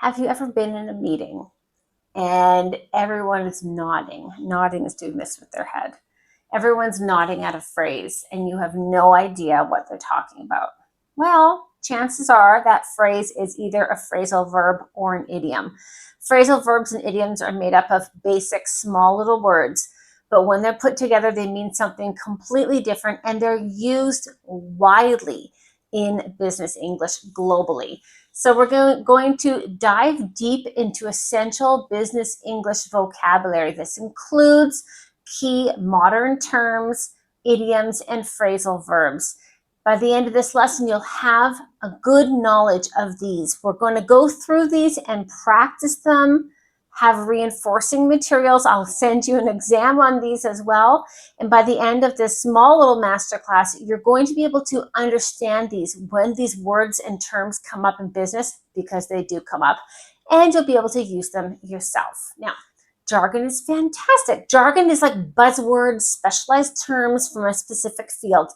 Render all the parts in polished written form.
Have you ever been in a meeting and everyone is nodding? Nodding is doing this with their head. Everyone's nodding at a phrase and you have no idea what they're talking about. Well, chances are that phrase is either a phrasal verb or an idiom. Phrasal verbs and idioms are made up of basic, small little words, but when they're put together, they mean something completely different and they're used widely in business English globally. So we're going to dive deep into essential business English vocabulary. This includes key modern terms, idioms, and phrasal verbs. By the end of this lesson, you'll have a good knowledge of these. We're going to go through these and practice them, have reinforcing materials. I'll send you an exam on these as well. And by the end of this small little masterclass, you're going to be able to understand these when these words and terms come up in business, because they do come up, and you'll be able to use them yourself. Now, jargon is fantastic. Jargon is like buzzwords, specialized terms from a specific field.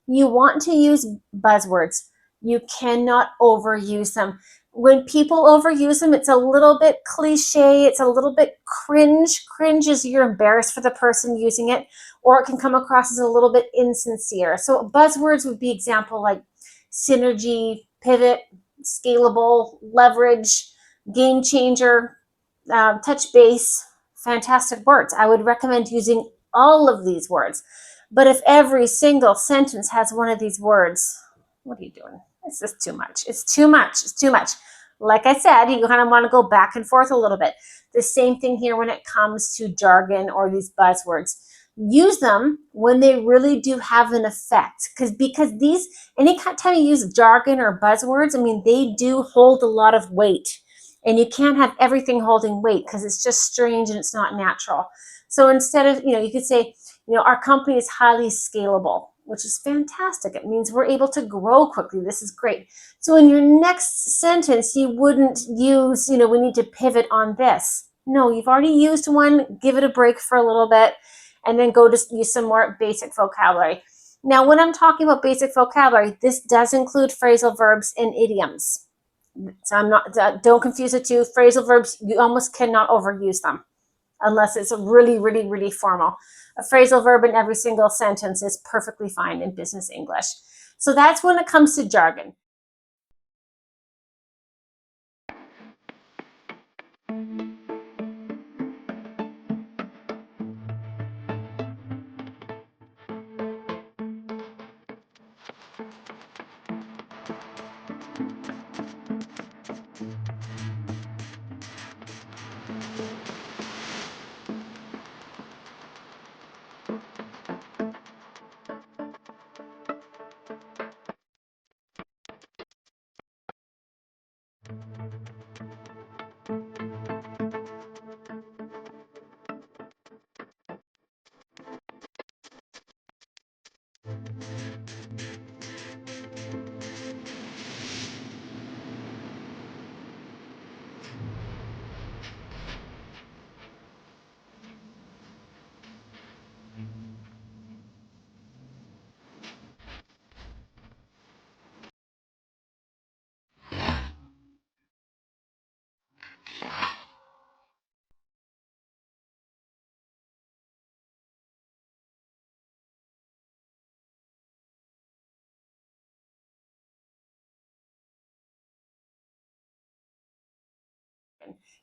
You want to use buzzwords. You cannot overuse them. When people overuse them, it's a little bit cliche. It's a little bit cringe. Cringe is you're embarrassed for the person using it, or it can come across as a little bit insincere. So buzzwords would be example like synergy, pivot, scalable, leverage, game changer, touch base. Fantastic words. I would recommend using all of these words. But if every single sentence has one of these words, what are you doing? It's just too much. It's too much. It's too much. Like I said, you kind of want to go back and forth a little bit. The same thing here when it comes to jargon or these buzzwords. Use them when they really do have an effect. Because these, anytime you use jargon or buzzwords, I mean, they do hold a lot of weight. And you can't have everything holding weight because it's just strange and it's not natural. So instead of, you could say, our company is highly scalable, which is fantastic. It means we're able to grow quickly. This is great. So in your next sentence, you wouldn't use, we need to pivot on this. No, you've already used one. Give it a break for a little bit and then go to use some more basic vocabulary. Now, when I'm talking about basic vocabulary, this does include phrasal verbs and idioms. So don't confuse the two. Phrasal verbs, you almost cannot overuse them unless it's really, really, really formal. A phrasal verb in every single sentence is perfectly fine in business English. So that's when it comes to jargon.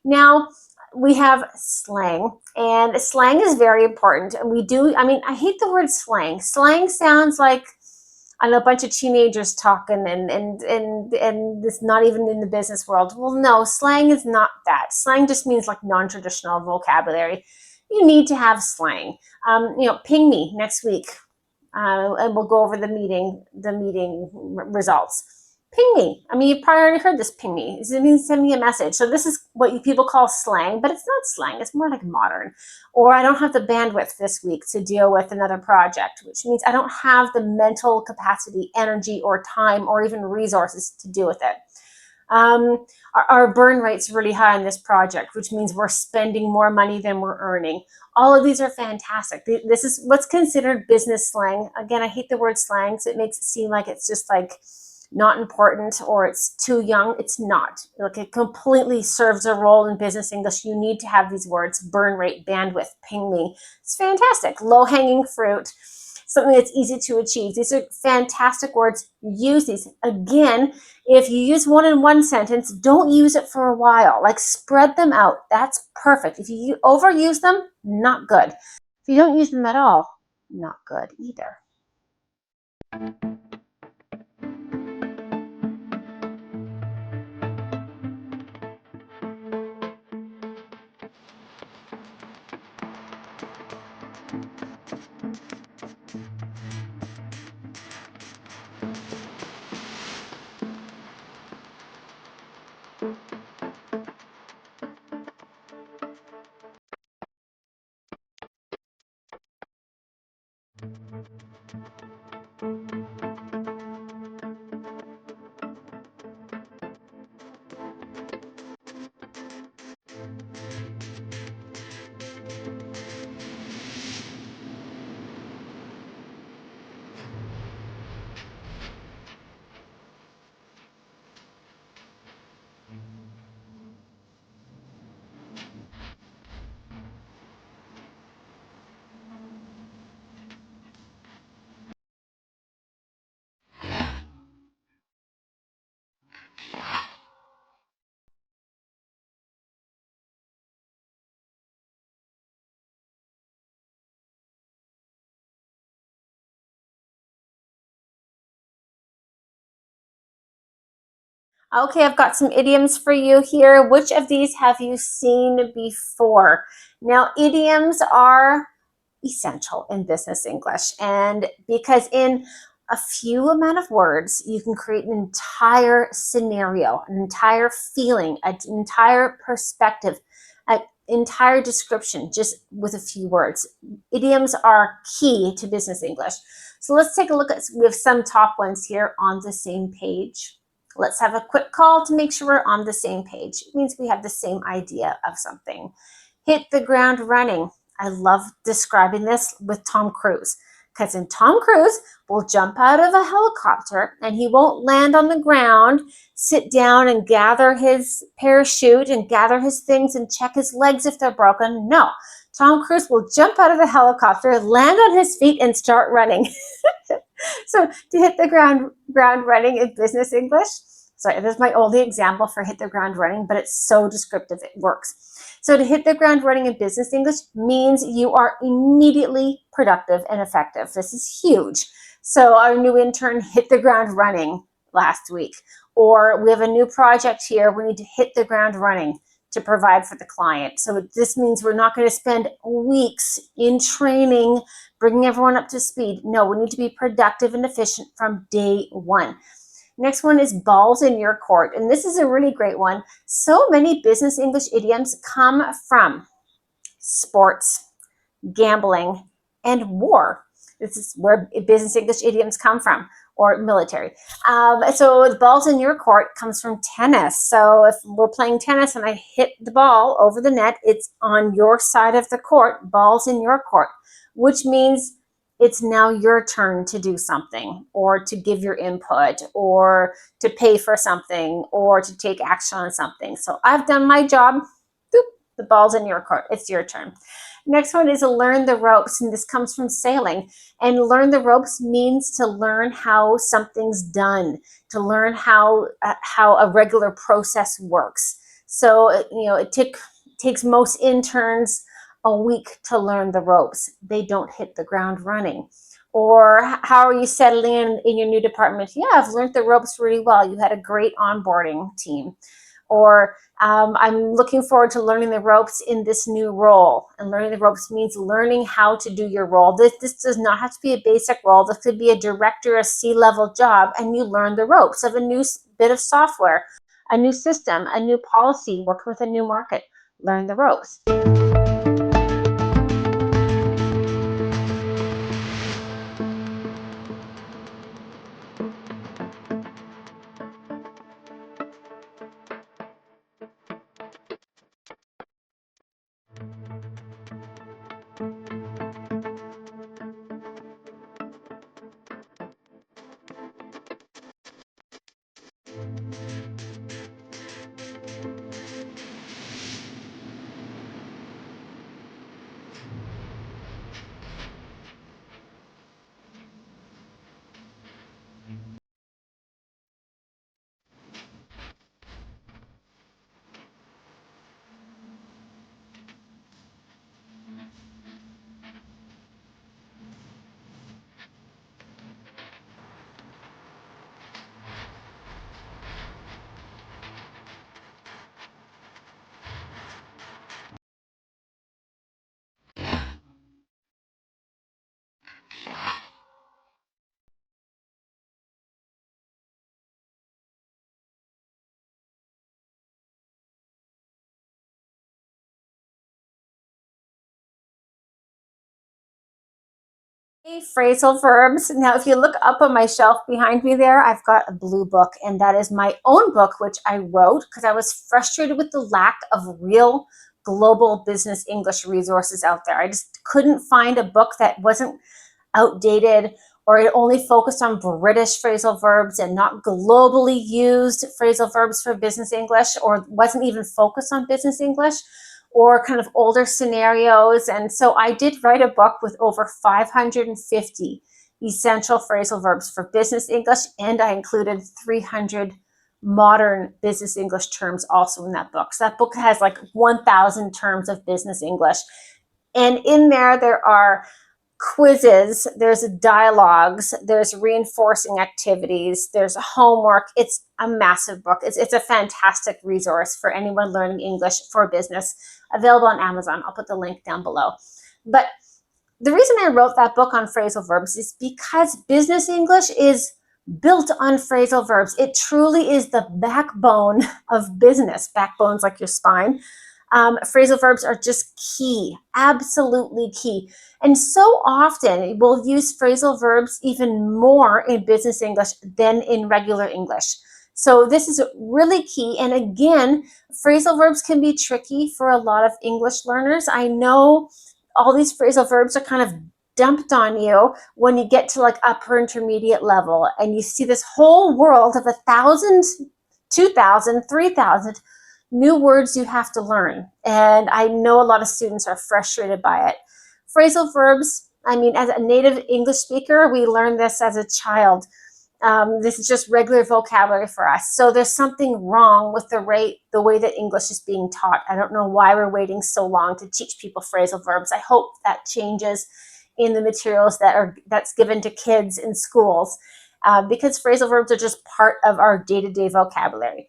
Now, we have slang, and slang is very important. I hate the word slang. Slang sounds like, I know, a bunch of teenagers talking and it's not even in the business world. Well, no, slang is not that. Slang just means like non-traditional vocabulary. You need to have slang. Ping me next week, and we'll go over the meeting results. Ping me. I mean, you've probably already heard this. Ping me. It means send me a message. So this is what people call slang, but it's not slang. It's more like modern. Or I don't have the bandwidth this week to deal with another project, which means I don't have the mental capacity, energy, or time, or even resources to deal with it. Our burn rate's really high on this project, which means we're spending more money than we're earning. All of these are fantastic. This is what's considered business slang. Again, I hate the word slang, so it makes it seem like it's just like not important or it's too young. It's not. Like, it completely serves a role in business English. You need to have these words: burn rate, bandwidth, ping me. It's fantastic. Low hanging fruit, something that's easy to achieve. These are fantastic words. Use these. Again, if you use one in one sentence, don't use it for a while. Like, spread them out. That's perfect. If you overuse them, not good. If you don't use them at all, not good either. Okay, I've got some idioms for you here. Which of these have you seen before? Now, idioms are essential in business English, and because in a few amount of words, you can create an entire scenario, an entire feeling, an entire perspective, an entire description just with a few words. Idioms are key to business English. So let's take a look at, we have some top ones here on the same page. Let's have a quick call to make sure we're on the same page. It means we have the same idea of something. Hit the ground running. I love describing this with Tom Cruise, because in Tom Cruise will jump out of a helicopter and he won't land on the ground, sit down and gather his parachute and gather his things and check his legs if they're broken. No, Tom Cruise will jump out of the helicopter, land on his feet and start running. So to hit the ground running in business English, sorry, this is my only example for hit the ground running, but it's so descriptive, it works. So to hit the ground running in business English means you are immediately productive and effective. This is huge. So our new intern hit the ground running last week, or we have a new project here, we need to hit the ground running to provide for the client. So this means we're not going to spend weeks in training, bringing everyone up to speed. No, we need to be productive and efficient from day one. Next one is balls in your court. And this is a really great one. So many business English idioms come from sports, gambling, and war. This is where business English idioms come from, or military. So the balls in your court comes from tennis. So if we're playing tennis and I hit the ball over the net, it's on your side of the court, balls in your court, which means it's now your turn to do something, or to give your input, or to pay for something, or to take action on something. So I've done my job. Boop, the ball's in your court. It's your turn. Next one is learn the ropes, and this comes from sailing. And learn the ropes means to learn how something's done, to learn how a regular process works. So it takes most interns a week to learn the ropes. They don't hit the ground running. Or how are you settling in your new department? Yeah, I've learned the ropes really well. You had a great onboarding team. Or I'm looking forward to learning the ropes in this new role. And learning the ropes means learning how to do your role. This does not have to be a basic role. This could be a director, a C-level job, and you learn the ropes of a new bit of software, a new system, a new policy, work with a new market. Learn the ropes. Phrasal verbs. Now, if you look up on my shelf behind me there, I've got a blue book, and that is my own book, which I wrote because I was frustrated with the lack of real global business English resources out there. I just couldn't find a book that wasn't outdated, or it only focused on British phrasal verbs and not globally used phrasal verbs for business English, or wasn't even focused on business English, or kind of older scenarios. And so I did write a book with over 550 essential phrasal verbs for business English, and I included 300 modern business English terms also in that book. So that book has like 1,000 terms of business English. And in there are quizzes, there's dialogues, there's reinforcing activities, there's homework. It's a massive book. It's a fantastic resource for anyone learning English for business, available on Amazon. I'll put the link down below. But the reason I wrote that book on phrasal verbs is because business English is built on phrasal verbs. It truly is the backbone of business. Backbone's like your spine. Phrasal verbs are just key, absolutely key. And so often we'll use phrasal verbs even more in business English than in regular English. So this is really key. And again, phrasal verbs can be tricky for a lot of English learners. I know all these phrasal verbs are kind of dumped on you when you get to like upper intermediate level, and you see this whole world of 1,000, 2,000, 3,000 new words you have to learn. And I know a lot of students are frustrated by it. Phrasal verbs, I mean, as a native English speaker, we learned this as a child. This is just regular vocabulary for us. So there's something wrong with the way that English is being taught. I don't know why we're waiting so long to teach people phrasal verbs. I hope that changes in the materials that's given to kids in schools, because phrasal verbs are just part of our day-to-day vocabulary.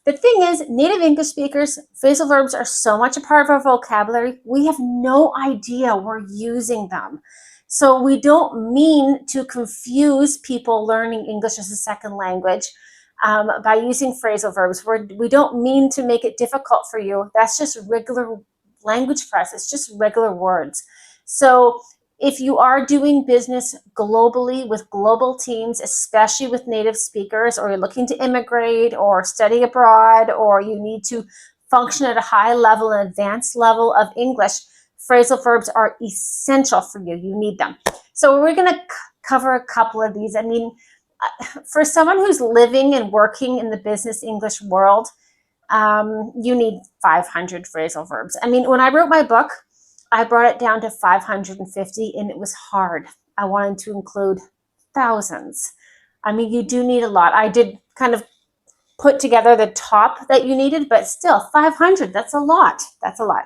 The thing is, native English speakers, phrasal verbs are so much a part of our vocabulary, we have no idea we're using them. So we don't mean to confuse people learning English as a second language by using phrasal verbs. We don't mean to make it difficult for you. That's just regular language for us. It's just regular words. So if you are doing business globally with global teams, especially with native speakers, or you're looking to immigrate or study abroad, or you need to function at a high level and advanced level of English, phrasal verbs are essential for you. You need them. So we're going to cover a couple of these. I mean, for someone who's living and working in the business English world, you need 500 phrasal verbs. I mean, when I wrote my book, I brought it down to 550, and it was hard. I wanted to include thousands. I mean, you do need a lot. I did kind of put together the top that you needed, but still 500, that's a lot. That's a lot.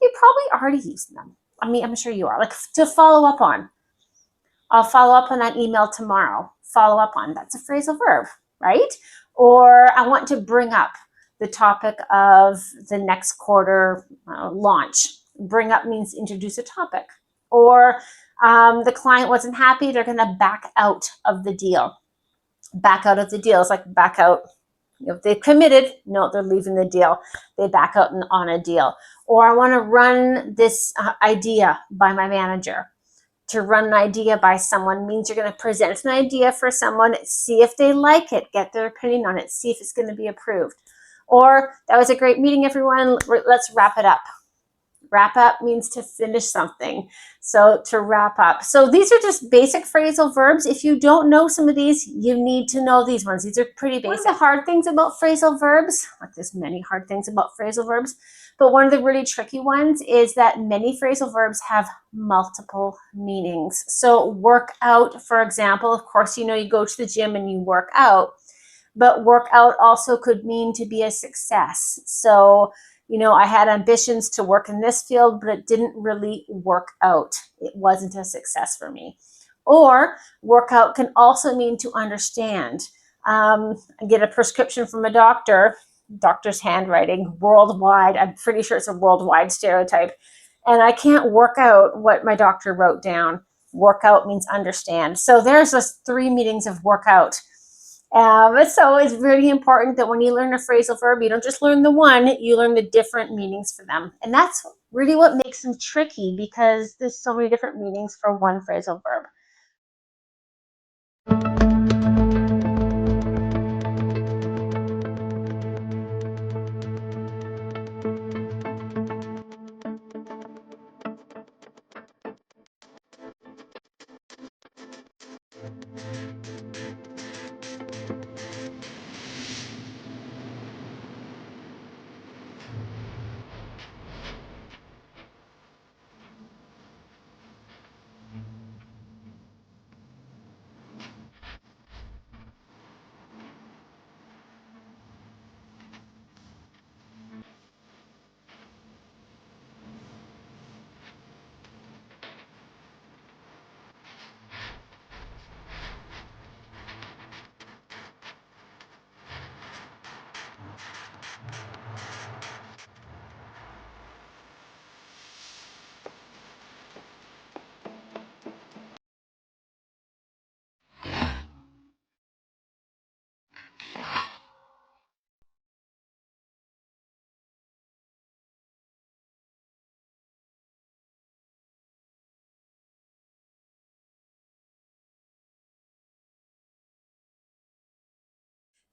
You probably already used them. I mean, I'm sure you are. Like, to follow up on. I'll follow up on that email tomorrow. Follow up on. That's a phrasal verb, right? Or I want to bring up the topic of the next quarter launch. Bring up means introduce a topic. Or the client wasn't happy, they're going to back out of the deal. Back out of the deal is like back out. If they've committed, no, they're leaving the deal. They back out on a deal. Or I want to run this idea by my manager. To run an idea by someone means you're going to present an idea for someone, see if they like it, get their opinion on it, see if it's going to be approved. Or that was a great meeting, everyone. Let's wrap it up. Wrap up means to finish something. So to wrap up. So these are just basic phrasal verbs. If you don't know some of these, you need to know these ones. These are pretty basic. One of the hard things about phrasal verbs, like there's many hard things about phrasal verbs, but one of the really tricky ones is that many phrasal verbs have multiple meanings. So work out, for example, of course, you know, you go to the gym and you work out, but work out also could mean to be a success. So, you know, I had ambitions to work in this field, but it didn't really work out. It wasn't a success for me. Or workout can also mean to understand. I get a prescription from a doctor's handwriting, worldwide. I'm pretty sure it's a worldwide stereotype. And I can't work out what my doctor wrote down. Workout means understand. So there's just 3 meanings of workout. So it's really important that when you learn a phrasal verb, you don't just learn the one, you learn the different meanings for them. And that's really what makes them tricky, because there's so many different meanings for one phrasal verb.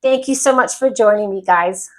Thank you so much for joining me, guys.